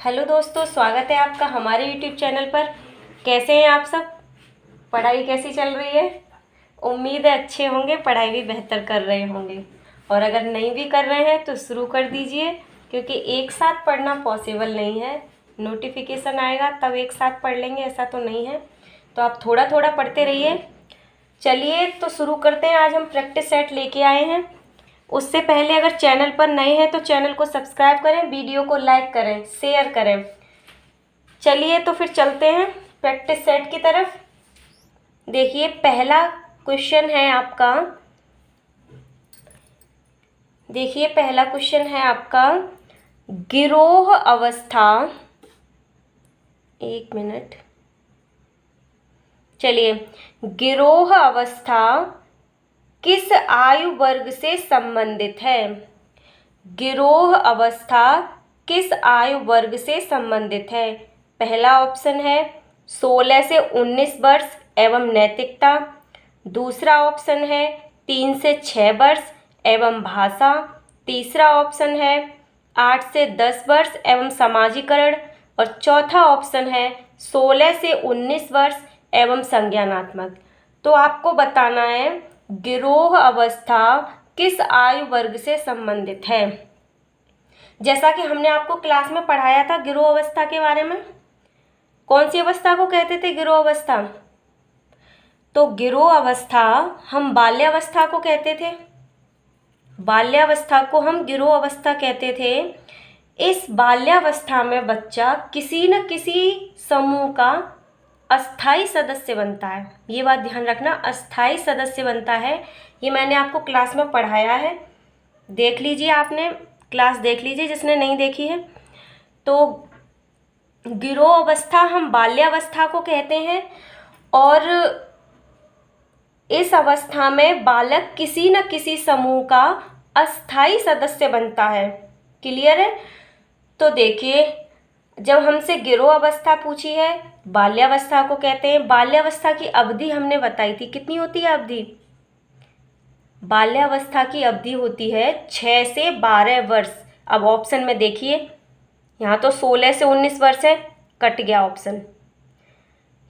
Hello दोस्तों, स्वागत है आपका हमारे यूट्यूब चैनल पर। कैसे हैं आप सब? पढ़ाई कैसी चल रही है? उम्मीद है अच्छे होंगे, पढ़ाई भी बेहतर कर रहे होंगे। और अगर नहीं भी कर रहे हैं तो शुरू कर दीजिए, क्योंकि एक साथ पढ़ना पॉसिबल नहीं है। नोटिफिकेशन आएगा तब एक साथ पढ़ लेंगे, ऐसा तो नहीं है। तो आप थोड़ा थोड़ा पढ़ते रहिए। चलिए तो शुरू करते हैं। आज हम प्रैक्टिस सेट लेके आए हैं। उससे पहले अगर चैनल पर नए हैं तो चैनल को सब्सक्राइब करें, वीडियो को लाइक करें, शेयर करें। चलिए तो फिर चलते हैं प्रैक्टिस सेट की तरफ। देखिए पहला क्वेश्चन है आपका। गिरोह अवस्था। एक मिनट। चलिए, गिरोह अवस्था किस आयु वर्ग से संबंधित है? गिरोह अवस्था किस आयु वर्ग से संबंधित है? पहला ऑप्शन है 16 से 19 वर्ष एवं नैतिकता। दूसरा ऑप्शन है 3 से 6 वर्ष एवं भाषा। तीसरा ऑप्शन है 8 से 10 वर्ष एवं समाजीकरण। और चौथा ऑप्शन है 16 से 19 वर्ष एवं संज्ञानात्मक। तो आपको बताना है गिरोह अवस्था किस आयु वर्ग से संबंधित है। जैसा कि हमने आपको क्लास में पढ़ाया था गिरोह अवस्था के बारे में। कौन सी अवस्था को कहते थे गिरोह अवस्था? तो गिरोह अवस्था हम बाल्यावस्था को कहते थे। बाल्यावस्था को हम गिरोह अवस्था कहते थे। इस बाल्यावस्था में बच्चा किसी न किसी समूह का अस्थाई सदस्य बनता है। ये बात ध्यान रखना, अस्थाई सदस्य बनता है। ये मैंने आपको क्लास में पढ़ाया है, देख लीजिए। आपने क्लास देख लीजिए जिसने नहीं देखी है। तो गिरोह अवस्था हम बाल्यावस्था को कहते हैं और इस अवस्था में बालक किसी न किसी समूह का अस्थाई सदस्य बनता है। क्लियर है? तो देखिए, जब हमसे गिरोह अवस्था पूछी है, बाल्यावस्था को कहते हैं। बाल्यावस्था की अवधि हमने बताई थी, कितनी होती है अवधि? बाल्यावस्था की अवधि होती है 6 से 12 वर्ष। अब ऑप्शन में देखिए, यहाँ तो 16 से 19 वर्ष है, कट गया ऑप्शन।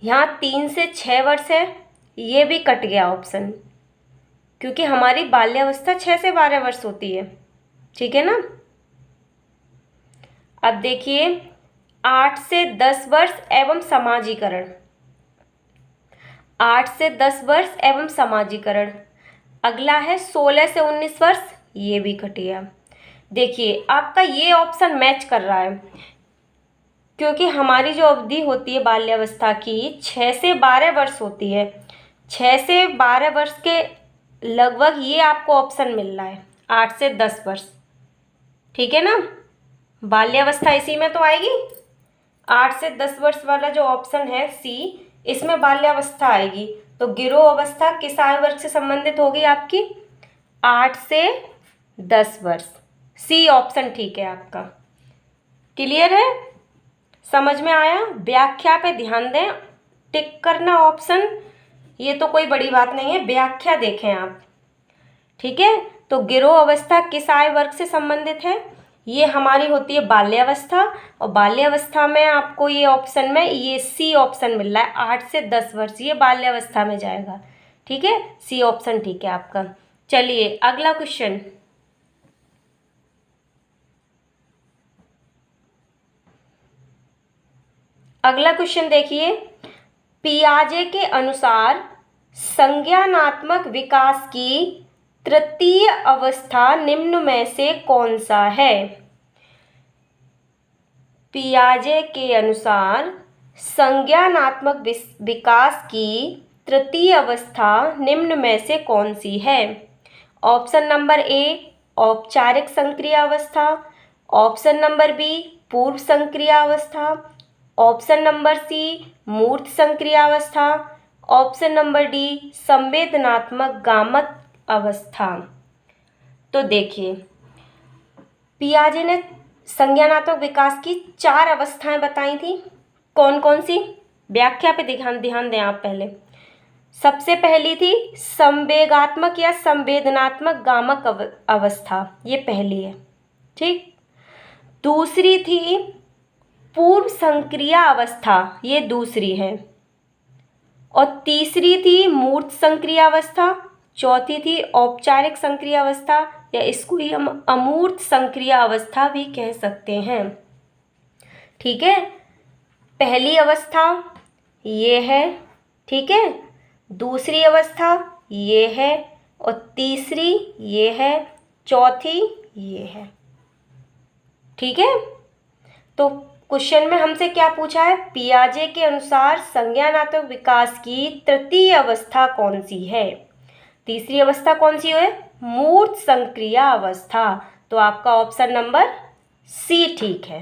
यहाँ 3 से 6 वर्ष है, ये भी कट गया ऑप्शन, क्योंकि हमारी बाल्यावस्था 6 से 12 वर्ष होती है। ठीक है ना? अब देखिए 8 से 10 वर्ष एवं समाजीकरण। 8 से 10 वर्ष एवं समाजीकरण। अगला है 16 से 19 वर्ष, ये भी कट गया। देखिए आपका ये ऑप्शन मैच कर रहा है, क्योंकि हमारी जो अवधि होती है बाल्यावस्था की 6 से 12 वर्ष होती है। 6 से 12 वर्ष के लगभग ये आपको ऑप्शन मिल रहा है, 8 से 10 वर्ष। ठीक है ना? बाल्यावस्था इसी में तो आएगी। 8 से 10 वर्ष वाला जो ऑप्शन है सी, इसमें बाल्यावस्था आएगी। तो गिरोह अवस्था किस आयु वर्ग से संबंधित होगी आपकी? 8 से 10 वर्ष। सी ऑप्शन ठीक है आपका। क्लियर है? समझ में आया? व्याख्या पे ध्यान दें, टिक करना ऑप्शन, ये तो कोई बड़ी बात नहीं है, व्याख्या देखें आप। ठीक है? तो गिरोह अवस्था किस आयु वर्ग से संबंधित है? ये हमारी होती है बाल्यावस्था, और बाल्यावस्था में आपको ये ऑप्शन में ये सी ऑप्शन मिल रहा है, 8 से 10 वर्ष, ये बाल्यावस्था में जाएगा। ठीक है? सी ऑप्शन ठीक है आपका। चलिए अगला क्वेश्चन। अगला क्वेश्चन देखिए, पियाजे के अनुसार संज्ञानात्मक विकास की तृतीय अवस्था निम्न में से कौन सा है? पियाजे के अनुसार संज्ञानात्मक विकास की तृतीय अवस्था निम्न में से कौन सी है? ऑप्शन नंबर ए औपचारिक संक्रिया अवस्था। ऑप्शन नंबर बी पूर्व संक्रिया अवस्था। ऑप्शन नंबर सी मूर्त संक्रिया अवस्था। ऑप्शन नंबर डी संवेदनात्मक गामक अवस्था। तो देखिए, पियाजे ने संज्ञानात्मक विकास की 4 अवस्थाएं बताई थी। कौन कौन सी? व्याख्या पे ध्यान दें आप पहले। सबसे पहली थी संवेगात्मक या संवेदनात्मक गामक अवस्था, ये पहली है। ठीक। दूसरी थी पूर्व संक्रिया अवस्था, ये दूसरी है। और तीसरी थी मूर्त संक्रिया अवस्था, चौथी थी औपचारिक संक्रिया अवस्था, या इसको ही हम अमूर्त संक्रिया अवस्था भी कह सकते हैं। ठीक है, पहली अवस्था ये है, ठीक है, दूसरी अवस्था ये है, और तीसरी ये है, चौथी ये है। ठीक है, तो क्वेश्चन में हमसे क्या पूछा है, पियाजे के अनुसार संज्ञानात्मक विकास की तृतीय अवस्था कौन सी है। तीसरी अवस्था कौन सी है, मूर्त संक्रिया अवस्था। तो आपका ऑप्शन नंबर सी ठीक है।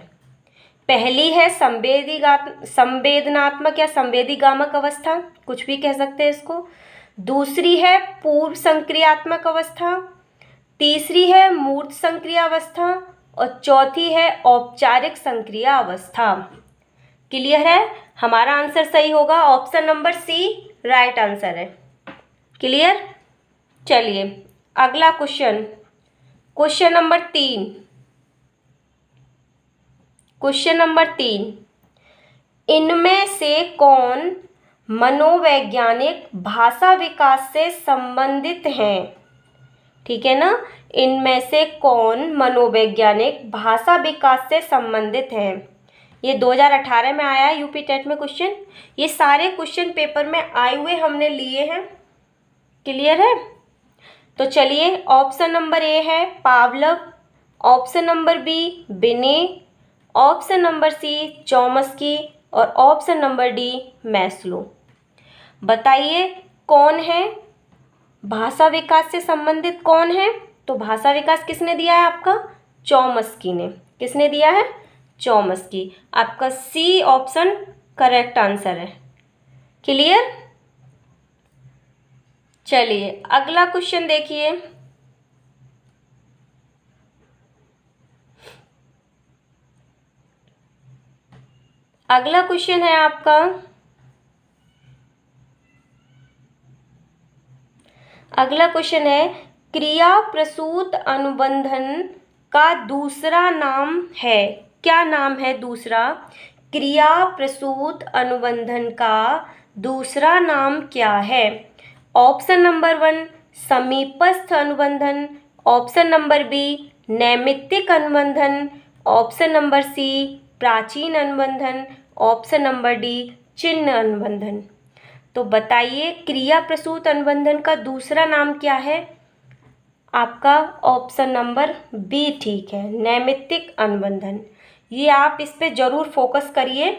पहली है संवेदनात्मक या संवेदीगामक अवस्था, कुछ भी कह सकते हैं इसको। दूसरी है पूर्व संक्रियात्मक अवस्था, तीसरी है मूर्त संक्रिया अवस्था, और चौथी है औपचारिक संक्रिया अवस्था। क्लियर है, हमारा आंसर सही होगा, option number C right answer है। क्लियर, चलिए अगला question, question number 3। Question number 3, इनमें से कौन मनोवैज्ञानिक भाषा विकास से संबंधित हैं। ठीक है ना, इनमें से कौन मनोवैज्ञानिक भाषा विकास से संबंधित हैं। ये 2018 में आया है यूपी टेट में क्वेश्चन। ये सारे क्वेश्चन पेपर में आए हुए हमने लिए हैं। क्लियर है, तो चलिए ऑप्शन नंबर ए है पावलव, ऑप्शन नंबर बी बिने, ऑप्शन नंबर सी चॉम्स्की, और ऑप्शन नंबर डी मैस्लो। बताइए कौन है भाषा विकास से संबंधित, कौन है। तो भाषा विकास किसने दिया है आपका, चॉम्स्की ने। किसने दिया है, चॉम्स्की। आपका सी ऑप्शन करेक्ट आंसर है। क्लियर, चलिए अगला क्वेश्चन देखिए। अगला क्वेश्चन है आपका, अगला क्वेश्चन है क्रिया प्रसूत अनुबंधन का दूसरा नाम है। क्या नाम है दूसरा, क्रिया प्रसूत अनुबंधन का दूसरा नाम क्या है। ऑप्शन नंबर 1 समीपस्थ अनुबंधन, ऑप्शन नंबर बी नैमित्तिक अनुबंधन, ऑप्शन नंबर सी प्राचीन अनुबंधन, ऑप्शन नंबर डी चिन्ह अनुबंधन। तो बताइए क्रिया प्रसूत अनुबंधन का दूसरा नाम क्या है। आपका ऑप्शन नंबर बी ठीक है, नैमित्तिक अनुबंधन। ये आप इस पे ज़रूर फोकस करिए।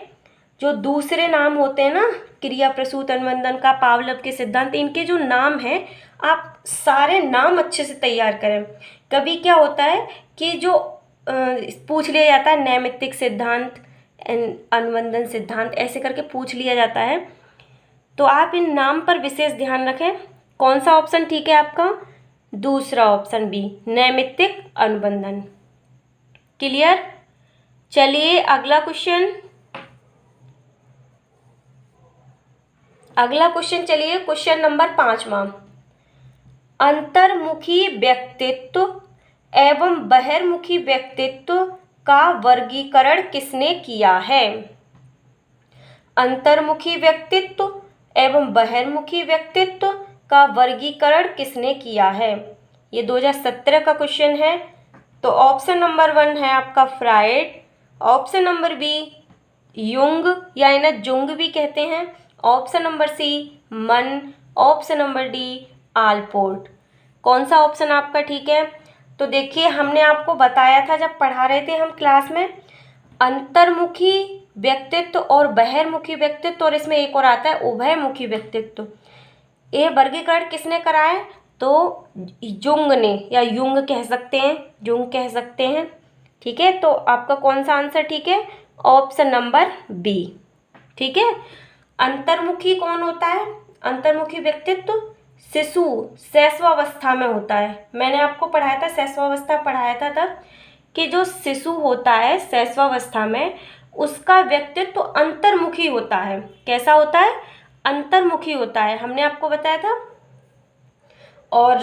जो दूसरे नाम होते हैं ना क्रिया प्रसूत अनुबंधन का, पावलव के सिद्धांत, इनके जो नाम हैं आप सारे नाम अच्छे से तैयार करें। कभी क्या होता है कि जो पूछ लिया जाता है नैमित्तिक सिद्धांत, अनुबंधन सिद्धांत, ऐसे करके पूछ लिया जाता है, तो आप इन नाम पर विशेष ध्यान रखें। कौन सा ऑप्शन ठीक है आपका, दूसरा ऑप्शन बी नैमित्तिक अनुबंधन। क्लियर, चलिए अगला क्वेश्चन, अगला क्वेश्चन चलिए क्वेश्चन नंबर 5वां। अंतर्मुखी व्यक्तित्व एवं बहिर्मुखी व्यक्तित्व का वर्गीकरण किसने किया है। अंतर्मुखी व्यक्तित्व एवं बहिर्मुखी व्यक्तित्व का वर्गीकरण किसने किया है। ये 2017 का क्वेश्चन है। तो ऑप्शन नंबर 1 है आपका Freud, option number B Jung या इन्हें जुंग भी कहते हैं, ऑप्शन नंबर सी मन, ऑप्शन नंबर डी आलपोर्ट। कौन सा ऑप्शन आपका ठीक है। तो देखिए हमने आपको बताया था जब पढ़ा रहे थे हम क्लास में, अंतर्मुखी व्यक्तित्व और बहिर्मुखी व्यक्तित्व, और इसमें एक और आता है उभयमुखी व्यक्तित्व। ये वर्गीकरण किसने करा है, तो जुंग ने, या युंग कह सकते हैं, जुंग कह सकते हैं। ठीक है, तो आपका कौन सा आंसर ठीक है, ऑप्शन नंबर बी। ठीक है, अंतर्मुखी कौन होता है, अंतर्मुखी व्यक्तित्व शिशु शैशवावस्था में होता है। मैंने आपको पढ़ाया था, शैशवावस्था पढ़ाया था तब, कि जो शिशु होता है शैशवावस्था में उसका व्यक्तित्व अंतर्मुखी होता है। कैसा होता है, अंतर्मुखी होता है, हमने आपको बताया था। और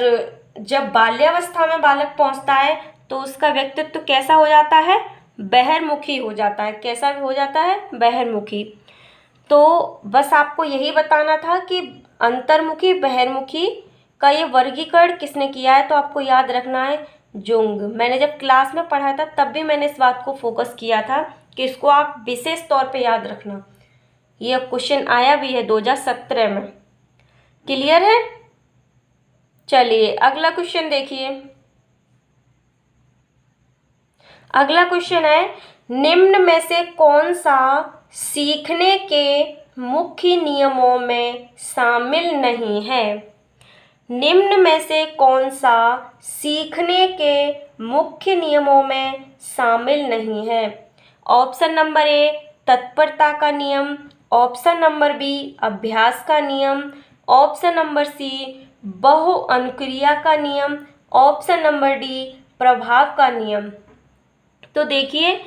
जब बाल्यावस्था में बालक पहुंचता है तो उसका व्यक्तित्व कैसा हो जाता है, बहिर्मुखी हो जाता है। कैसा हो जाता है? बहिर्मुखी। तो बस आपको यही बताना था कि अंतर्मुखी बहिर्मुखी का ये वर्गीकरण किसने किया है, तो आपको याद रखना है जुंग। मैंने जब क्लास में पढ़ा था तब भी मैंने इस बात को फोकस किया था कि इसको आप विशेष तौर पे याद रखना। ये क्वेश्चन आया भी है 2017 में। क्लियर है? चलिए अगला क्वेश्चन देखिए। अगला क्वेश्चन है, निम्न में से कौन सा सीखने के मुख्य नियमों में शामिल नहीं है? निम्न में से कौन सा सीखने के मुख्य नियमों में शामिल नहीं है? ऑप्शन नंबर ए तत्परता का नियम, ऑप्शन नंबर बी अभ्यास का नियम, ऑप्शन नंबर सी बहु अनुक्रिया का नियम, ऑप्शन नंबर डी प्रभाव का नियम। तो देखिए,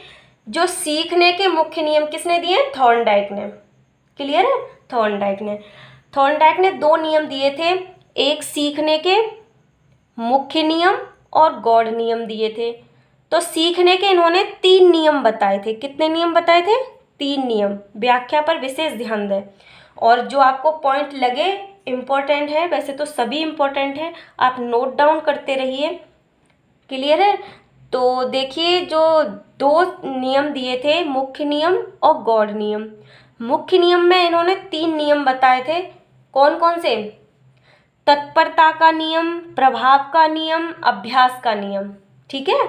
जो सीखने के मुख्य नियम किसने दिए? थॉर्नडाइक ने। क्लियर है? थॉर्नडाइक ने 2 नियम दिए थे, एक सीखने के मुख्य नियम और गॉड नियम दिए थे। तो सीखने के इन्होंने 3 नियम बताए थे। कितने नियम बताए थे? 3 नियम। व्याख्या पर विशेष ध्यान दें और जो आपको पॉइंट लगे इम्पोर्टेंट है, वैसे तो सभी इम्पोर्टेंट है, आप नोट डाउन करते रहिए। क्लियर है? तो देखिए, जो 2 नियम दिए थे, मुख्य नियम और गॉड नियम। मुख्य नियम में इन्होंने 3 नियम बताए थे। कौन कौन से? तत्परता का नियम, प्रभाव का नियम, अभ्यास का नियम। ठीक है?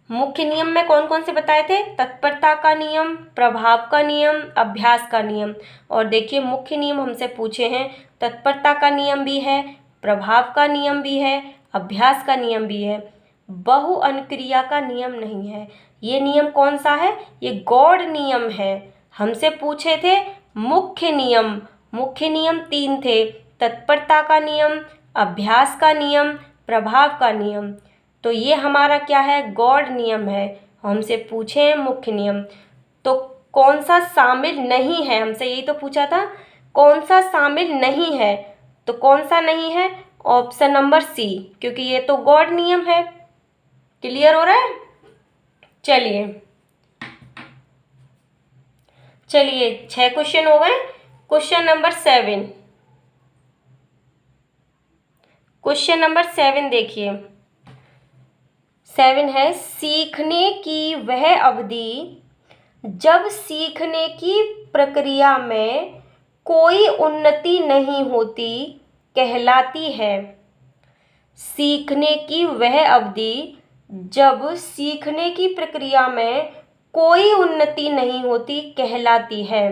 मुख्य नियम में कौन कौन से बताए थे? तत्परता का नियम, प्रभाव का नियम, अभ्यास का नियम। और देखिए, मुख्य नियम हमसे पूछे हैं, तत्परता का नियम भी है, प्रभाव का नियम भी है, अभ्यास का नियम भी है, बहु अनुक्रिया का नियम नहीं है। ये नियम कौन सा है? ये गॉड नियम है। हमसे पूछे थे मुख्य नियम। मुख्य नियम 3 थे, तत्परता का नियम, अभ्यास का नियम, प्रभाव का नियम। तो ये हमारा क्या है? गॉड नियम है। हमसे पूछे हैं मुख्य नियम। तो कौन सा शामिल नहीं है? हमसे यही तो पूछा था, कौन सा शामिल नहीं है? तो कौन सा नहीं है? ऑप्शन नंबर सी, क्योंकि ये तो गॉड नियम है। क्लियर हो रहा है? चलिए 6 क्वेश्चन हो गए। Question number 7। क्वेश्चन नंबर 7 देखिए। 7 है, सीखने की वह अवधि जब सीखने की प्रक्रिया में कोई उन्नति नहीं होती कहलाती है। सीखने की वह अवधि जब सीखने की प्रक्रिया में कोई उन्नति नहीं होती कहलाती है।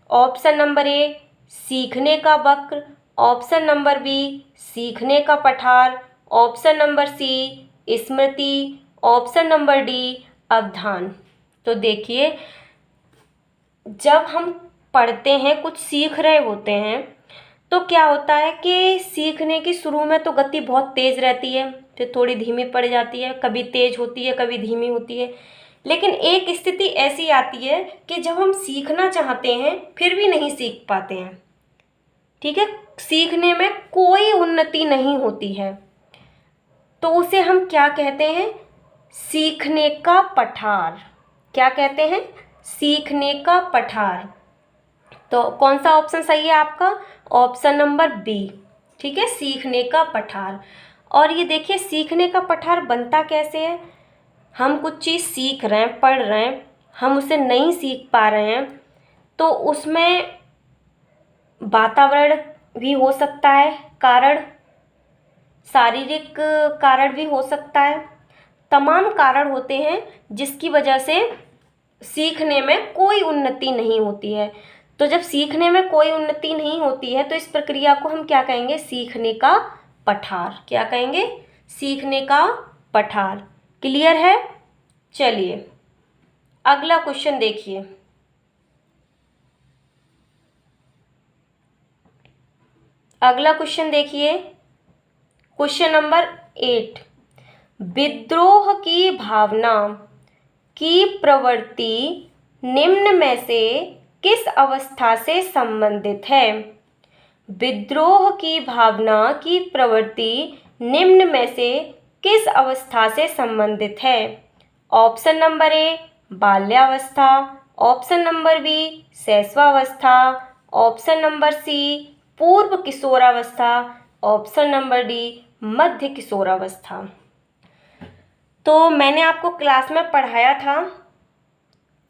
ऑप्शन नंबर ए सीखने का वक्र, ऑप्शन नंबर बी सीखने का पठार, ऑप्शन नंबर सी स्मृति, ऑप्शन नंबर डी अवधान। तो देखिए, जब हम पढ़ते हैं, कुछ सीख रहे होते हैं, तो क्या होता है कि सीखने की शुरू में तो गति बहुत तेज़ रहती है, फिर थोड़ी धीमी पड़ जाती है, कभी तेज़ होती है, कभी धीमी होती है। लेकिन एक स्थिति ऐसी आती है कि जब हम सीखना चाहते हैं फिर भी नहीं सीख पाते हैं। ठीक है? सीखने में कोई उन्नति नहीं होती है, तो उसे हम क्या कहते हैं? सीखने का पठार। क्या कहते हैं? सीखने का पठार। तो कौन सा ऑप्शन सही है आपका? Option number B. ठीक है? सीखने का पठार। और ये देखिए, सीखने का पठार बनता कैसे है? हम कुछ चीज़ सीख रहे हैं, पढ़ रहे हैं, हम उसे नहीं सीख पा रहे हैं, तो उसमें वातावरण भी हो सकता है कारण, शारीरिक कारण भी हो सकता है, तमाम कारण होते हैं जिसकी वजह से सीखने में कोई उन्नति नहीं होती है। तो जब सीखने में कोई उन्नति नहीं होती है तो इस प्रक्रिया को हम क्या कहेंगे? सीखने का पठार। क्या कहेंगे? सीखने का पठार। क्लियर है? चलिए अगला क्वेश्चन देखिए। अगला क्वेश्चन देखिए, क्वेश्चन नंबर 8। विद्रोह की भावना की प्रवृत्ति निम्न में से किस अवस्था से संबंधित है? विद्रोह की भावना की प्रवृत्ति निम्न में से किस अवस्था से संबंधित है? ऑप्शन नंबर ए बाल्यावस्था, ऑप्शन नंबर बी शैशवावस्था, ऑप्शन नंबर सी पूर्व किशोरावस्था, ऑप्शन नंबर डी मध्य किशोरावस्था। तो मैंने आपको क्लास में पढ़ाया था,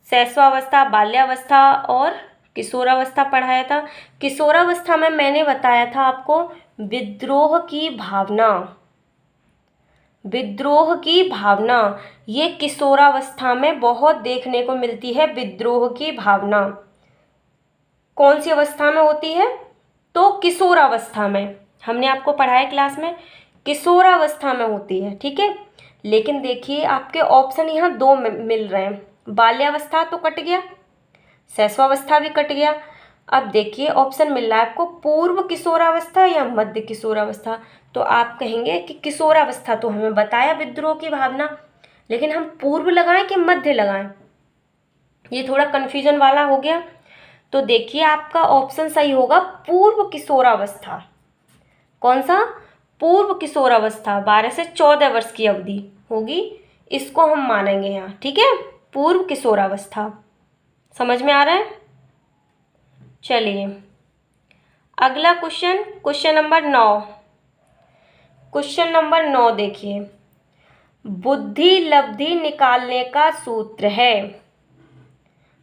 शैशवावस्था, बाल्यावस्था और किशोरावस्था पढ़ाया था। किशोरावस्था में मैंने बताया था आपको विद्रोह की भावना, विद्रोह की भावना ये किशोरावस्था में बहुत देखने को मिलती है। विद्रोह की भावना कौन सी अवस्था में होती है? तो किशोरावस्था में। हमने आपको पढ़ाया क्लास में, किशोरावस्था में होती है, ठीक है। लेकिन देखिए आपके ऑप्शन यहाँ दो मिल रहे हैं, बाल्यावस्था तो कट गया, शैशवावस्था भी कट गया। अब देखिए ऑप्शन मिल रहा है आपको पूर्व किशोरावस्था या मध्य किशोरावस्था। तो आप कहेंगे कि किशोरावस्था तो हमें बताया विद्रोह की भावना, लेकिन हम पूर्व लगाएं कि मध्य लगाएं, ये थोड़ा कन्फ्यूजन वाला हो गया। तो देखिए आपका ऑप्शन सही होगा पूर्व किशोरावस्था। कौन सा? पूर्व किशोरावस्था। 12 से 14 वर्ष की अवधि होगी, इसको हम मानेंगे यहाँ, ठीक है। पूर्व किशोरावस्था समझ में आ रहा है? चलिए अगला question, question number 9। Question number 9 देखिए, बुद्धि लब्धि निकालने का सूत्र है।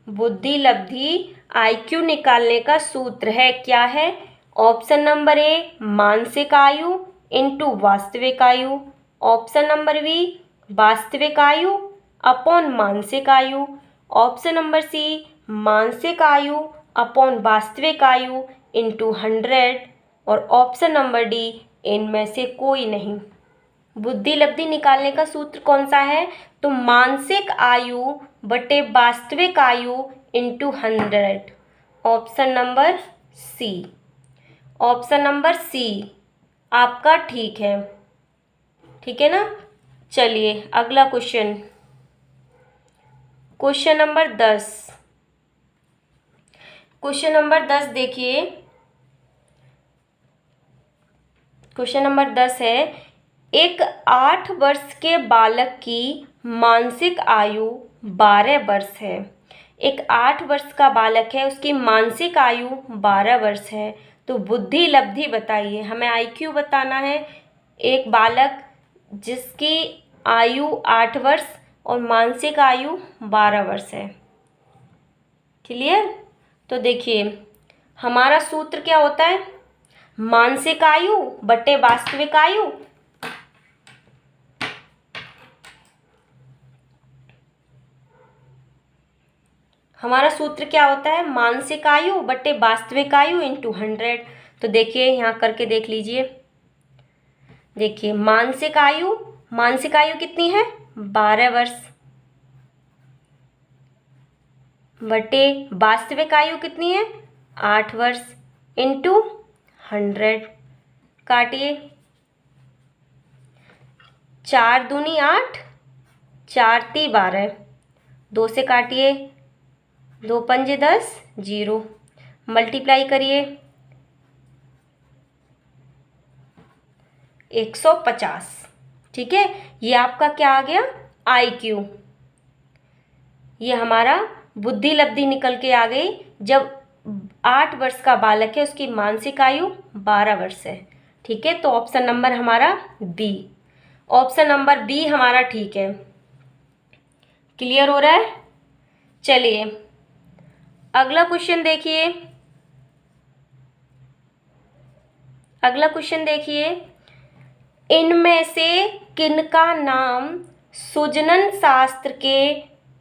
बुद्धि लब्धि IQ निकालने का सूत्र है, क्या है? ऑप्शन नंबर ए मानसिक आयु इंटू वास्तविक आयु, ऑप्शन नंबर बी वास्तविक आयु अपॉन मानसिक आयु, ऑप्शन नंबर सी मानसिक आयु अपॉन वास्तविक आयु इंटू 100 और ऑप्शन नंबर डी इनमें से कोई नहीं। बुद्धि लब्धि निकालने का सूत्र कौन सा है? तो मानसिक आयु बटे वास्तविक आयु into 100, option number C. Option number C आपका ठीक है ना। चलिए अगला question, question number 10। Question number 10 देखिए, क्वेश्चन नंबर 10 है, एक 8 वर्ष के बालक की मानसिक आयु 12 वर्ष है। एक 8 वर्ष का बालक है, उसकी मानसिक आयु 12 वर्ष है। तो बुद्धि लब्धि बताइए, हमें IQ बताना है। एक बालक जिसकी आयु 8 वर्ष और मानसिक आयु 12 वर्ष है, क्लियर? तो देखिए हमारा सूत्र क्या होता है? मानसिक आयु बटे वास्तविक आयु, हमारा सूत्र क्या होता है? मानसिक आयु बटे वास्तविक आयु इंटू 100। तो देखिए यहाँ करके देख लीजिए, देखिए मानसिक आयु कितनी है? 12 वर्ष बटे वास्तविक आयु कितनी है? 8 वर्ष इंटू 100। काटिए, 4 दूनी 8, 4 ती 12, 2 से काटिए, 2 पंजे 10, 0, मल्टीप्लाई करिए 150, ठीक है। ये आपका क्या आ गया? IQ। ये हमारा बुद्धि लब्धि निकल के आ गई। जब 8 वर्ष का बालक है, उसकी मानसिक आयु 12 वर्ष है, ठीक है। तो ऑप्शन नंबर हमारा बी, ऑप्शन नंबर बी हमारा ठीक है। क्लियर हो रहा है? चलिए अगला क्वेश्चन देखिए, अगला क्वेश्चन देखिए, इनमें से किनका नाम सुजनन शास्त्र के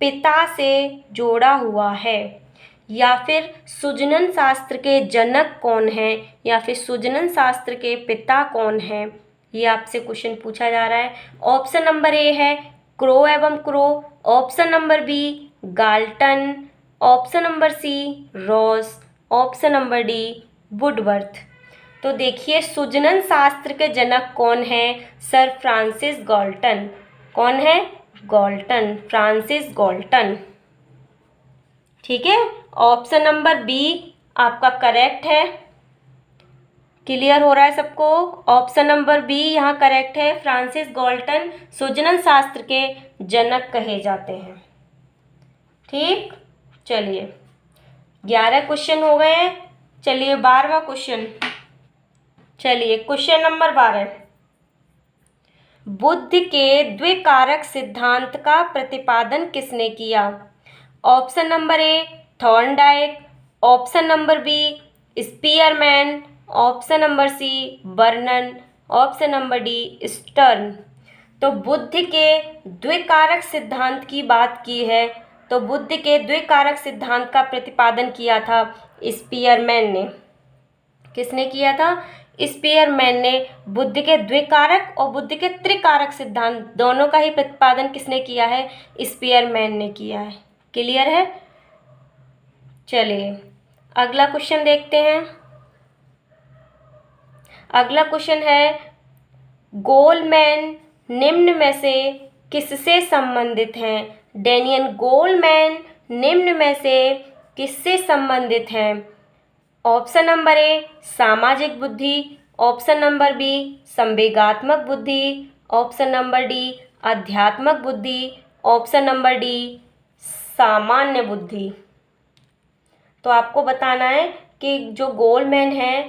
पिता से जोड़ा हुआ है? या फिर सुजनन शास्त्र के जनक कौन है, या फिर सुजनन शास्त्र के पिता कौन है, ये आपसे क्वेश्चन पूछा जा रहा है। ऑप्शन नंबर ए है क्रो एवं Crow, option number B Galton, option number C Ross, option number D Woodworth. तो देखिए सुजनन शास्त्र के जनक कौन है? Sir Francis Galton. कौन है? गाल्टन, फ्रांसिस गाल्टन, ठीक है। ऑप्शन नंबर बी आपका करेक्ट है। क्लियर हो रहा है सबको? ऑप्शन नंबर बी यहाँ करेक्ट है। फ्रांसिस गाल्टन सुजनन शास्त्र के जनक कहे जाते हैं। ठीक, चलिए 11 क्वेश्चन हो गए हैं। चलिए 12वां क्वेश्चन। चलिए क्वेश्चन नंबर 12, बुद्ध के द्विकारक सिद्धांत का प्रतिपादन किसने किया? Option number A Thorndike, option number B Spearman, option number C Vernon, option number D Stern. तो बुद्ध के द्विकारक सिद्धांत की बात की है, तो बुद्ध के द्विकारक सिद्धांत का प्रतिपादन किया था स्पीयरमैन ने। किसने किया था? स्पीयरमैन ने बुद्ध के द्विकारक और बुद्ध के त्रिकारक सिद्धांत दोनों का ही प्रतिपादन किसने किया है? स्पीयरमैन ने किया है। क्लियर है? चलिए अगला क्वेश्चन देखते हैं। अगला क्वेश्चन है, गोलमैन निम्न में से किससे संबंधित हैं? डैनियल गोलमैन निम्न में से किससे संबंधित हैं? ऑप्शन नंबर ए सामाजिक बुद्धि, ऑप्शन नंबर बी संवेगात्मक बुद्धि, ऑप्शन नंबर डी अध्यात्मक बुद्धि, ऑप्शन नंबर डी सामान्य बुद्धि। तो आपको बताना है कि जो गोलमैन है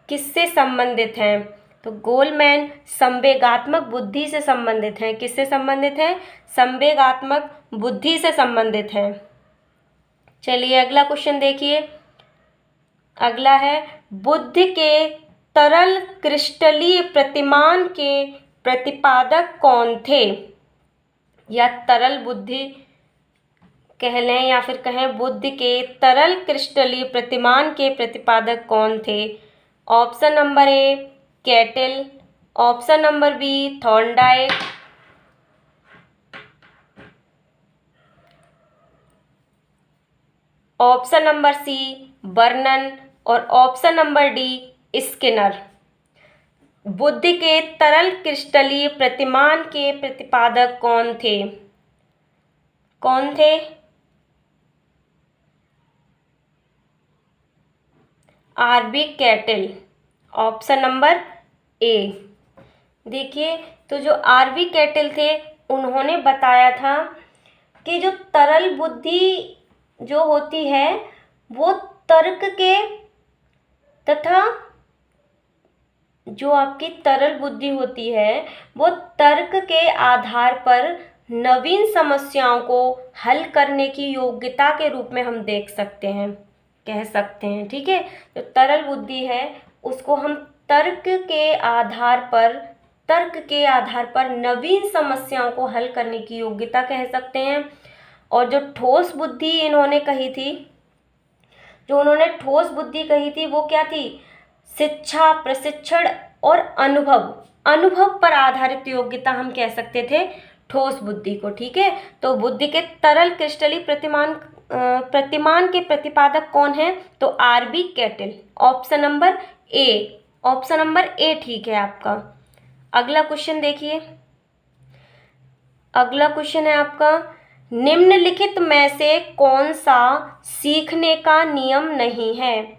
किससे संबंधित हैं। तो गोलमैन संवेगात्मक बुद्धि से संबंधित हैं। किससे संबंधित हैं? संवेगात्मक बुद्धि से संबंधित हैं। चलिए अगला क्वेश्चन देखिए। अगला है, बुद्ध के तरल क्रिस्टलीय प्रतिमान के प्रतिपादक कौन थे? या तरल बुद्धि कह लें या फिर कहें बुद्ध के तरल क्रिस्टलीय प्रतिमान के प्रतिपादक कौन थे? Option number A Cattell, option number B Thorndike, option number C Vernon और ऑप्शन नंबर डी स्किनर। बुद्ध के तरल क्रिस्टलीय प्रतिमान के प्रतिपादक कौन थे? कौन थे? R B Cattell, option number A. देखिए तो जो आरबी कैटल थे उन्होंने बताया था कि जो तरल बुद्धि जो होती है वो तर्क के तथा जो आपकी तरल बुद्धि होती है वो तर्क के आधार पर नवीन समस्याओं को हल करने की योग्यता के रूप में हम देख सकते हैं, कह सकते हैं। ठीक है, जो तरल बुद्धि है उसको हम तर्क के आधार पर नवीन समस्याओं को हल करने की योग्यता कह सकते हैं। और जो ठोस बुद्धि इन्होंने कही थी, जो उन्होंने ठोस बुद्धि कही थी वो क्या थी? शिक्षा, प्रशिक्षण और अनुभव पर आधारित योग्यता हम कह सकते थे ठोस बुद्धि को। ठीक है, तो बुद्ध के तरल क्रिस्टलीय प्रतिमान के प्रतिपादक कौन है? तो R B Cattell, option number A. Option number A ठीक है आपका। अगला क्वेश्चन देखिए। अगला क्वेश्चन है आपका, निम्नलिखित में से कौन सा सीखने का नियम नहीं है?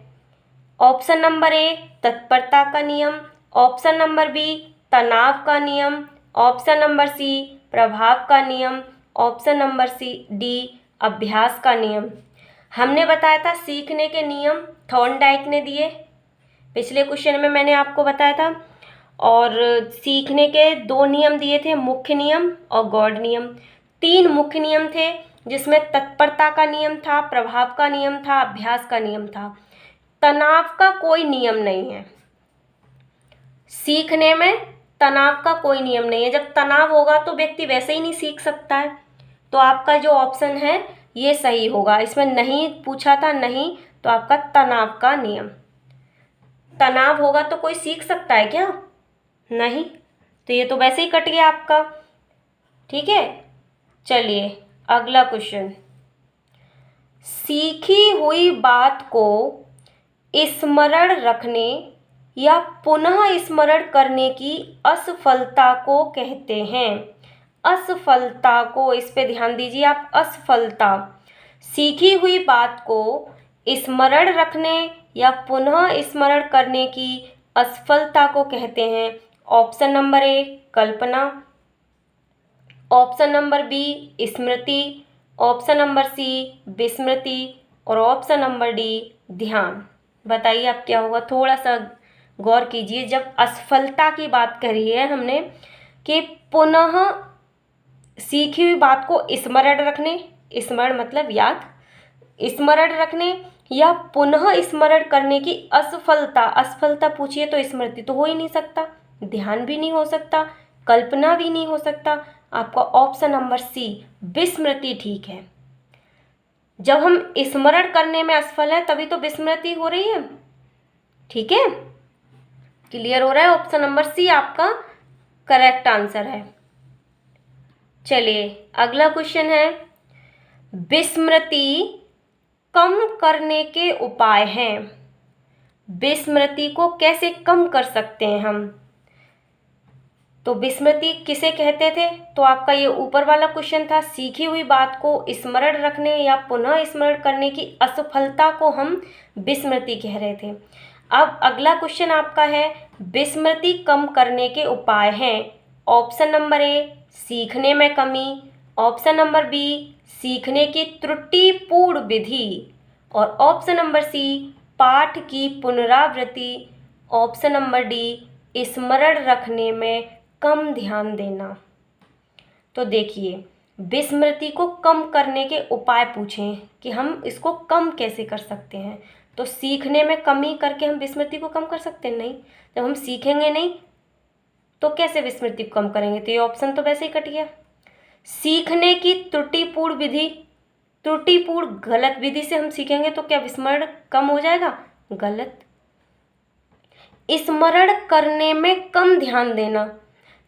ऑप्शन नंबर ए तत्परता का नियम, ऑप्शन नंबर बी तनाव का नियम, ऑप्शन नंबर सी प्रभाव का नियम, ऑप्शन नंबर सी डी अभ्यास का नियम। हमने बताया था सीखने के नियम थॉर्नडाइक ने दिए, पिछले क्वेश्चन में मैंने आपको बताया था। और सीखने के 2 नियम दिए थे, मुख्य नियम और गौड़ नियम। 3 मुख्य नियम थे जिसमें तत्परता का नियम था, प्रभाव का नियम था, अभ्यास का नियम था। तनाव का कोई नियम नहीं है। सीखने में तनाव का कोई नियम नहीं है। जब तनाव होगा तो व्यक्ति वैसे ही नहीं सीख सकता है। तो आपका जो ऑप्शन है ये सही होगा। इसमें नहीं पूछा था, नहीं, तो आपका तनाव का नियम। तनाव होगा तो कोई सीख सकता है क्या? नहीं, तो ये तो वैसे ही कट गया आपका। ठीक है, चलिए अगला क्वेश्चन। सीखी हुई बात को स्मरण रखने या पुनः स्मरण करने की असफलता को कहते हैं। असफलता को, इस पे ध्यान दीजिए आप, असफलता। सीखी हुई बात को स्मरण रखने या पुनः स्मरण करने की असफलता को कहते हैं। ऑप्शन नंबर ए कल्पना, ऑप्शन नंबर बी स्मृति, ऑप्शन नंबर सी विस्मृति और ऑप्शन नंबर डी ध्यान। बताइए अब क्या होगा, थोड़ा सा गौर कीजिए। जब असफलता की बात करी है हमने कि पुनः सीखी हुई बात को स्मरण रखने, स्मरण मतलब याद, स्मरण रखने या पुनः स्मरण करने की असफलता, असफलता पूछिए तो स्मृति तो हो ही नहीं सकता, ध्यान भी नहीं हो सकता, कल्पना भी नहीं हो सकता। आपका ऑप्शन नंबर सी विस्मृति ठीक है। जब हम स्मरण करने में असफल है तभी तो विस्मृति हो रही है। ठीक है, क्लियर हो रहा है? ऑप्शन नंबर सी आपका करेक्ट आंसर है। चलिए अगला क्वेश्चन है, विस्मृति कम करने के उपाय हैं। विस्मृति को कैसे कम कर सकते हैं हम? तो विस्मृति किसे कहते थे? तो आपका ये ऊपर वाला क्वेश्चन था, सीखी हुई बात को स्मरण रखने या पुनः स्मरण करने की असफलता को हम विस्मृति कह रहे थे। अब अगला क्वेश्चन आपका है, विस्मृति कम करने के उपाय हैं। ऑप्शन नंबर ए सीखने में कमी, ऑप्शन नंबर बी सीखने की त्रुटिपूर्ण विधि और ऑप्शन नंबर सी पाठ की पुनरावृत्ति, ऑप्शन नंबर डी स्मरण रखने में कम ध्यान देना। तो देखिए विस्मृति को कम करने के उपाय पूछें कि हम इसको कम कैसे कर सकते हैं। तो सीखने में कमी करके हम विस्मृति को कम कर सकते हैं? नहीं। जब हम सीखेंगे नहीं तो कैसे विस्मृति को कम करेंगे? तो ये ऑप्शन तो वैसे ही कट गया। सीखने की त्रुटिपूर्ण विधि, त्रुटिपूर्ण गलत विधि से हम सीखेंगे तो क्या विस्मरण कम हो जाएगा? गलत। स्मरण करने में कम ध्यान देना,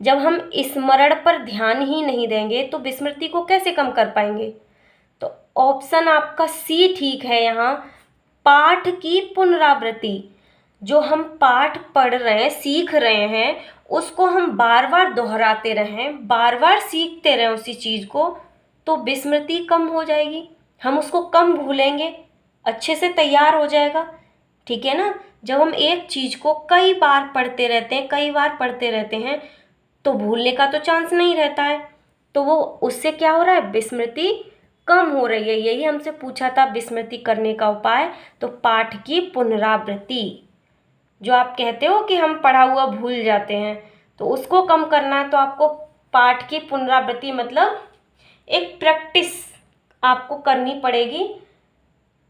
जब हम स्मरण पर ध्यान ही नहीं देंगे तो विस्मृति को कैसे कम कर पाएंगे? तो ऑप्शन आपका सी ठीक है। यहाँ पाठ की पुनरावृत्ति, जो हम पाठ पढ़ रहे हैं, सीख रहे हैं, उसको हम बार बार दोहराते रहें, बार बार सीखते रहें उसी चीज़ को, तो विस्मृति कम हो जाएगी, हम उसको कम भूलेंगे, अच्छे से तैयार हो जाएगा। ठीक है ना? जब हम एक चीज़ को कई बार पढ़ते रहते हैं, कई बार पढ़ते रहते हैं तो भूलने का तो चांस नहीं रहता है, तो वो उससे क्या हो रहा है? विस्मृति कम हो रही है। यही हमसे पूछा था विस्मृति करने का उपाय, तो पाठ की पुनरावृत्ति, जो आप कहते हो कि हम पढ़ा हुआ भूल जाते हैं, तो उसको कम करना है तो आपको पाठ की पुनरावृत्ति मतलब एक प्रैक्टिस आपको करनी पड़ेगी।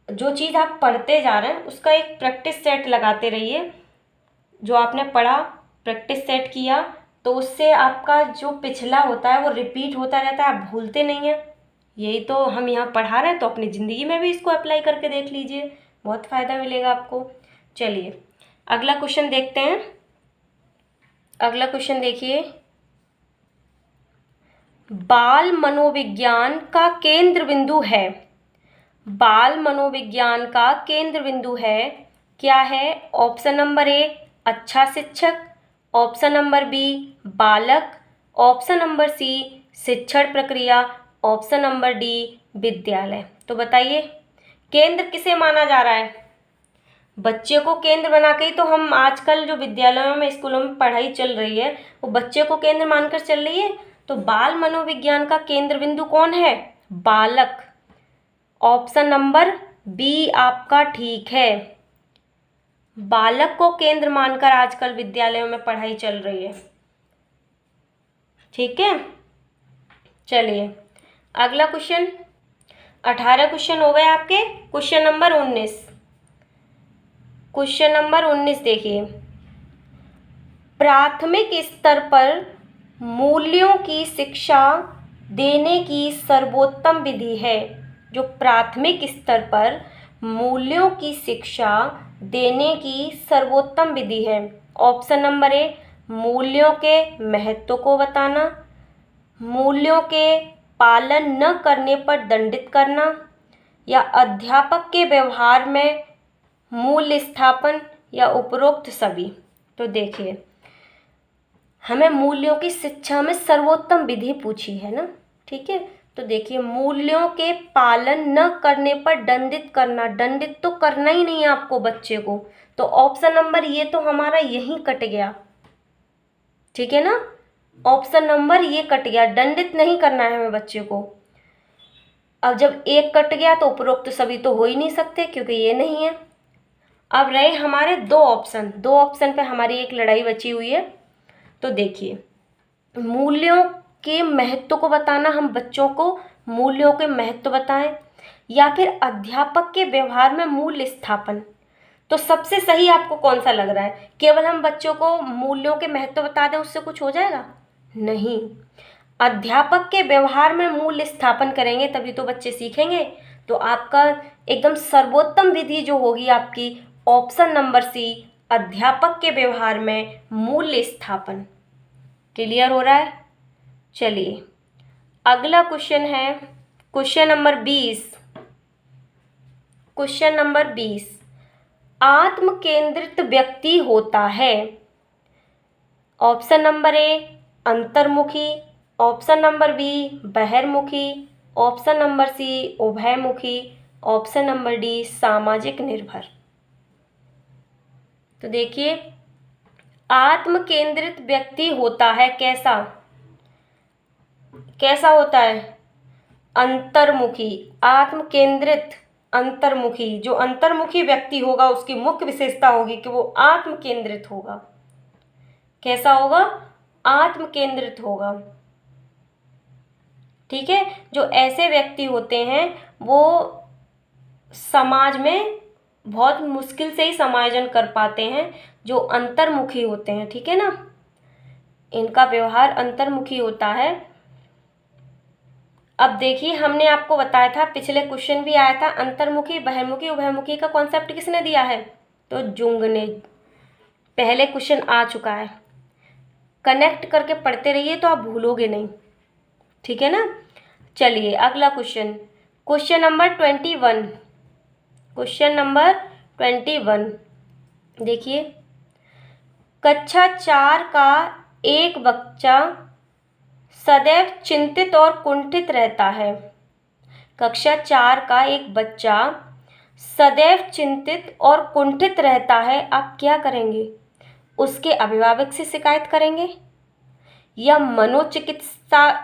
जो चीज़ आप पढ़ते जा रहे हैं उसका एक प्रैक्टिस सेट लगाते रहिए। जो आपने पढ़ा प्रैक्टिस सेट किया तो उससे आपका जो पिछला होता है वो रिपीट होता रहता है, आप भूलते नहीं हैं। यही तो हम यहाँ पढ़ा रहे हैं, तो अपनी ज़िंदगी में भी इसको अप्लाई करके देख लीजिए, बहुत फ़ायदा मिलेगा आपको। चलिए अगला क्वेश्चन देखते हैं। अगला क्वेश्चन देखिए, बाल मनोविज्ञान का केंद्र बिंदु है। बाल मनोविज्ञान का केंद्र बिंदु है, क्या है? ऑप्शन नंबर ए अच्छा शिक्षक, ऑप्शन नंबर बी बालक, ऑप्शन नंबर सी शिक्षण प्रक्रिया, ऑप्शन नंबर डी विद्यालय। तो बताइए केंद्र किसे माना जा रहा है? बच्चे को केंद्र बना के ही तो हम आजकल जो विद्यालयों में, स्कूलों में पढ़ाई चल रही है वो बच्चे को केंद्र मानकर चल रही है। तो बाल मनोविज्ञान का केंद्र बिंदु कौन है? बालक। ऑप्शन नंबर बी आपका ठीक है, बालक को केंद्र मानकर आजकल विद्यालयों में पढ़ाई चल रही है। ठीक है, चलिए अगला क्वेश्चन। 18 क्वेश्चन हो गए आपके। क्वेश्चन नंबर 19, क्वेश्चन नंबर 19 देखिए, प्राथमिक स्तर पर मूल्यों की शिक्षा देने की सर्वोत्तम विधि है। जो प्राथमिक स्तर पर मूल्यों की शिक्षा देने की सर्वोत्तम विधि है। ऑप्शन नंबर ए मूल्यों के महत्व को बताना, मूल्यों के पालन न करने पर दंडित करना, या अध्यापक के व्यवहार में मूल्य स्थापन, या उपरोक्त सभी। तो देखिए हमें मूल्यों की शिक्षा में सर्वोत्तम विधि पूछी है ना। ठीक है, तो देखिए मूल्यों के पालन न करने पर दंडित करना, दंडित तो करना ही नहीं है आपको बच्चे को, तो ऑप्शन नंबर ये तो हमारा यहीं कट गया। ठीक है ना, ऑप्शन नंबर ये कट गया, दंडित नहीं करना है हमें बच्चे को। अब जब एक कट गया तो उपरोक्त सभी तो हो ही नहीं सकते, क्योंकि ये नहीं है। अब रहे हमारे दो ऑप्शन पे हमारी एक लड़ाई बची हुई है। तो देखिए, मूल्यों के महत्व को बताना, हम बच्चों को मूल्यों के महत्व बताएं, या फिर अध्यापक के व्यवहार में मूल्य स्थापन। तो सबसे सही आपको कौन सा लग रहा है? केवल हम बच्चों को मूल्यों के महत्व बता दें उससे कुछ हो जाएगा? नहीं, अध्यापक के व्यवहार में मूल्य स्थापन करेंगे तभी तो बच्चे सीखेंगे। तो आपका एकदम सर्वोत्तम विधि जो होगी आपकी, ऑप्शन नंबर सी, अध्यापक के व्यवहार में मूल्य स्थापन। क्लियर हो रहा है? चलिए अगला क्वेश्चन है क्वेश्चन नंबर 20। क्वेश्चन नंबर 20, आत्म केंद्रित व्यक्ति होता है। ऑप्शन नंबर ए अंतर्मुखी, ऑप्शन नंबर बी बहिर्मुखी, ऑप्शन नंबर सी उभयमुखी, ऑप्शन नंबर डी सामाजिक निर्भर। तो देखिए, आत्म केंद्रित व्यक्ति होता है कैसा? कैसा होता है? अंतर्मुखी। आत्म केंद्रित अंतर्मुखी। जो अंतर्मुखी व्यक्ति होगा उसकी मुख्य विशेषता होगी कि वो आत्म केंद्रित होगा। कैसा होगा? आत्म केंद्रित होगा। ठीक है, जो ऐसे व्यक्ति होते हैं वो समाज में बहुत मुश्किल से ही समायोजन कर पाते हैं, जो अंतर्मुखी होते हैं। ठीक है ना, इनका व्यवहार अंतर्मुखी होता है। अब देखिए, हमने आपको बताया था, पिछले क्वेश्चन भी आया था, अंतर्मुखी बहिर्मुखी उभयमुखी का कॉन्सेप्ट किसने दिया है? तो जुंग ने। पहले क्वेश्चन आ चुका है, कनेक्ट करके पढ़ते रहिए तो आप भूलोगे नहीं। ठीक है ना। चलिए अगला question, question number 21। Question number 21 देखिए, कक्षा 4 का एक बच्चा सदैव चिंतित और कुंठित रहता है। कक्षा 4 का एक बच्चा सदैव चिंतित और कुंठित रहता है। आप क्या करेंगे? उसके अभिभावक से शिकायत करेंगे, या मनोचिकित्सक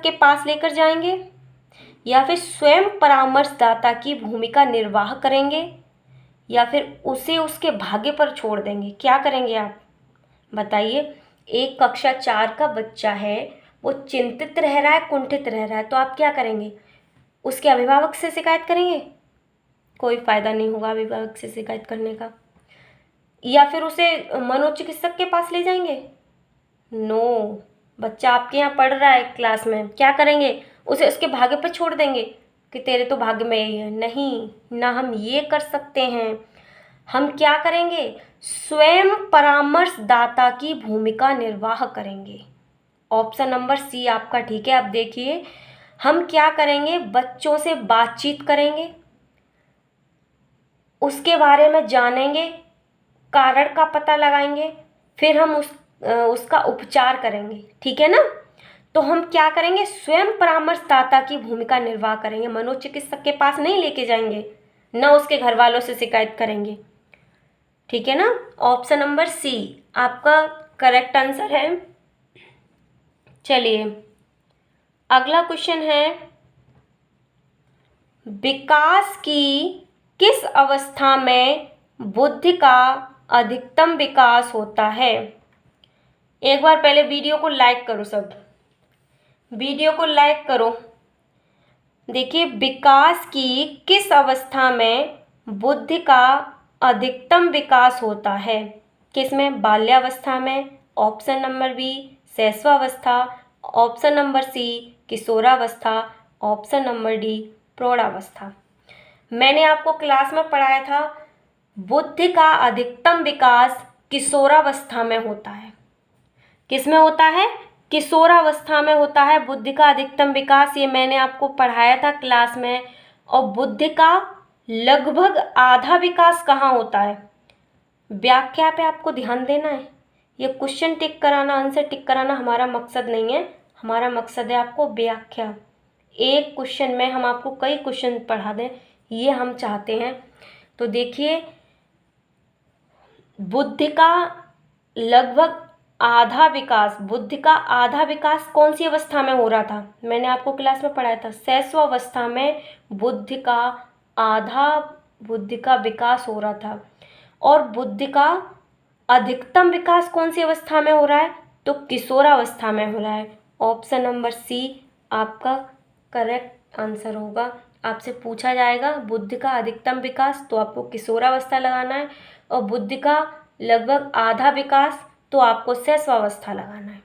के पास लेकर जाएंगे, या फिर स्वयं परामर्शदाता की भूमिका निर्वाह करेंगे, या फिर उसे उसके भाग्य पर छोड़ देंगे? क्या करेंगे आप बताइए? एक कक्षा 4 का बच्चा है, वो चिंतित रह रहा है, कुंठित रह रहा है, तो आप क्या करेंगे? उसके अभिभावक से शिकायत करेंगे? कोई फायदा नहीं होगा अभिभावक से शिकायत करने का। या फिर उसे मनोचिकित्सक के पास ले जाएंगे? नो, बच्चा आपके यहाँ पढ़ रहा है क्लास में, क्या करेंगे? उसे उसके भाग्य पर छोड़ देंगे कि तेरे तो भाग्य में यही है? नहीं ना, हम ये कर सकते हैं। हम क्या करेंगे? स्वयं परामर्शदाता की भूमिका निर्वाह करेंगे। ऑप्शन नंबर सी आपका ठीक है। अब देखिए, हम क्या करेंगे? बच्चों से बातचीत करेंगे, उसके बारे में जानेंगे, कारण का पता लगाएंगे, फिर हम उसका उपचार करेंगे। ठीक है ना। तो हम क्या करेंगे? स्वयं परामर्शदाता की भूमिका निर्वाह करेंगे। मनोचिकित्सक के पास नहीं लेके जाएंगे, न उसके घर वालों से शिकायत करेंगे। ठीक है ना। ऑप्शन नंबर सी आपका करेक्ट आंसर है। चलिए अगला क्वेश्चन है, विकास की किस अवस्था में बुद्धि का अधिकतम विकास होता है? एक बार पहले वीडियो को लाइक करो, सब वीडियो को लाइक करो। देखिए, विकास की किस अवस्था में बुद्धि का अधिकतम विकास होता है? किसमें? बाल्यावस्था में, ऑप्शन नंबर बी शैशवावस्था, ऑप्शन नंबर सी किशोरावस्था, ऑप्शन नंबर डी प्रौढ़ावस्था। मैंने आपको क्लास में पढ़ाया था, बुद्धि का अधिकतम विकास किशोरावस्था में होता है। किसमें होता है? किशोरावस्था में होता है बुद्धि का अधिकतम विकास। ये मैंने आपको पढ़ाया था क्लास में। और बुद्धि का लगभग आधा विकास कहाँ होता है? व्याख्या पे आपको ध्यान देना है। ये क्वेश्चन टिक कराना, आंसर टिक कराना हमारा मकसद नहीं है। हमारा मकसद है आपको व्याख्या, एक क्वेश्चन में हम आपको कई क्वेश्चन पढ़ा दें, ये हम चाहते हैं। तो देखिए, बुद्धि का लगभग आधा विकास, बुद्धि का आधा विकास कौन सी अवस्था में हो रहा था? मैंने आपको क्लास में पढ़ाया था, शैशवावस्था में बुद्धि का विकास हो रहा था। और बुद्धि का अधिकतम विकास कौन सी अवस्था में हो रहा है? तो किशोरावस्था में हो रहा है। ऑप्शन नंबर सी आपका करेक्ट आंसर होगा। आपसे पूछा जाएगा बुद्धि का अधिकतम विकास, तो आपको किशोरावस्था लगाना है, और बुद्धि का लगभग आधा विकास तो आपको शैशवावस्था लगाना है।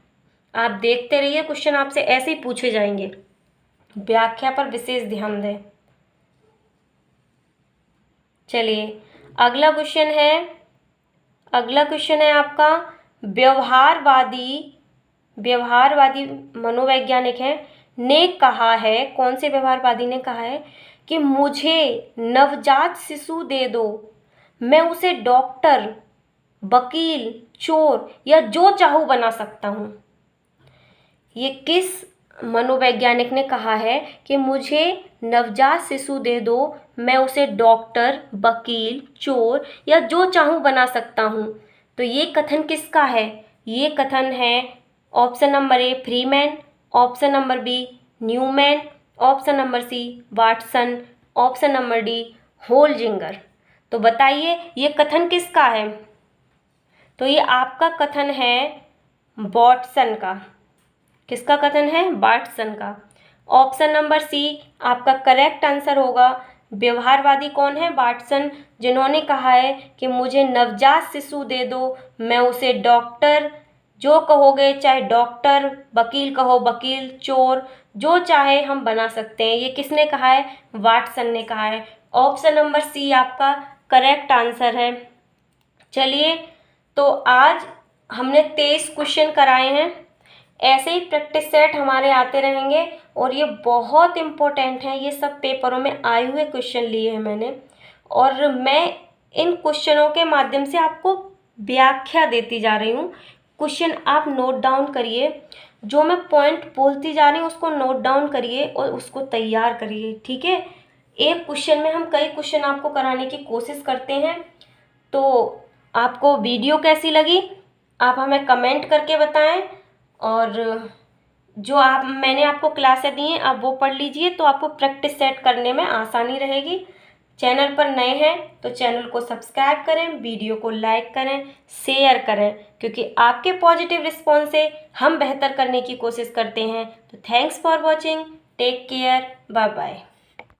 आप देखते रहिए, क्वेश्चन आपसे ऐसे ही पूछे जाएंगे। व्याख्या पर विशेष ध्यान दें। चलिए अगला क्वेश्चन है आपका व्यवहारवादी मनोवैज्ञानिक है ने कहा है, कौन से व्यवहारवादी ने कहा है कि मुझे नवजात शिशु दे दो, मैं उसे डॉक्टर, वकील, चोर या जो चाहूँ बना सकता हूँ। ये किस मनोवैज्ञानिक ने कहा है कि मुझे नवजात शिशु दे दो, मैं उसे डॉक्टर, वकील, चोर या जो चाहूँ बना सकता हूँ? तो ये कथन किसका है? ये कथन है option number A Freeman, option number B Newman, option number C Watson, option number D Holzinger. तो बताइए ये कथन किसका है? तो ये आपका कथन है वाटसन का। किसका कथन है? वाटसन का। ऑप्शन नंबर सी आपका करेक्ट आंसर होगा। व्यवहारवादी कौन है? वाटसन, जिन्होंने कहा है कि मुझे नवजात शिशु दे दो, मैं उसे डॉक्टर, जो कहोगे चाहे डॉक्टर, वकील कहो वकील, चोर, जो चाहे हम बना सकते हैं। ये किसने कहा है? वाटसन ने कहा है। ऑप्शन नंबर सी आपका करेक्ट आंसर है। चलिए तो आज हमने 23 क्वेश्चन कराए हैं। ऐसे ही प्रैक्टिस सेट हमारे आते रहेंगे और ये बहुत इम्पोर्टेंट है। ये सब पेपरों में आए हुए क्वेश्चन लिए हैं मैंने, और मैं इन क्वेश्चनों के माध्यम से आपको व्याख्या देती जा रही हूँ। क्वेश्चन आप नोट डाउन करिए, जो मैं पॉइंट बोलती जा रही हूँ उसको नोट डाउन करिए और उसको तैयार करिए, ठीक है। एक क्वेश्चन में हम कई क्वेश्चन आपको कराने की कोशिश करते हैं। तो आपको वीडियो कैसी लगी आप हमें कमेंट करके बताएं, और जो मैंने आपको क्लासें दी हैं आप वो पढ़ लीजिए, तो आपको प्रैक्टिस सेट करने में आसानी रहेगी। चैनल पर नए हैं तो चैनल को सब्सक्राइब करें, वीडियो को लाइक करें, शेयर करें, क्योंकि आपके पॉजिटिव रिस्पॉन्स से हम बेहतर करने की कोशिश करते हैं। तो thanks for watching, take care, bye bye.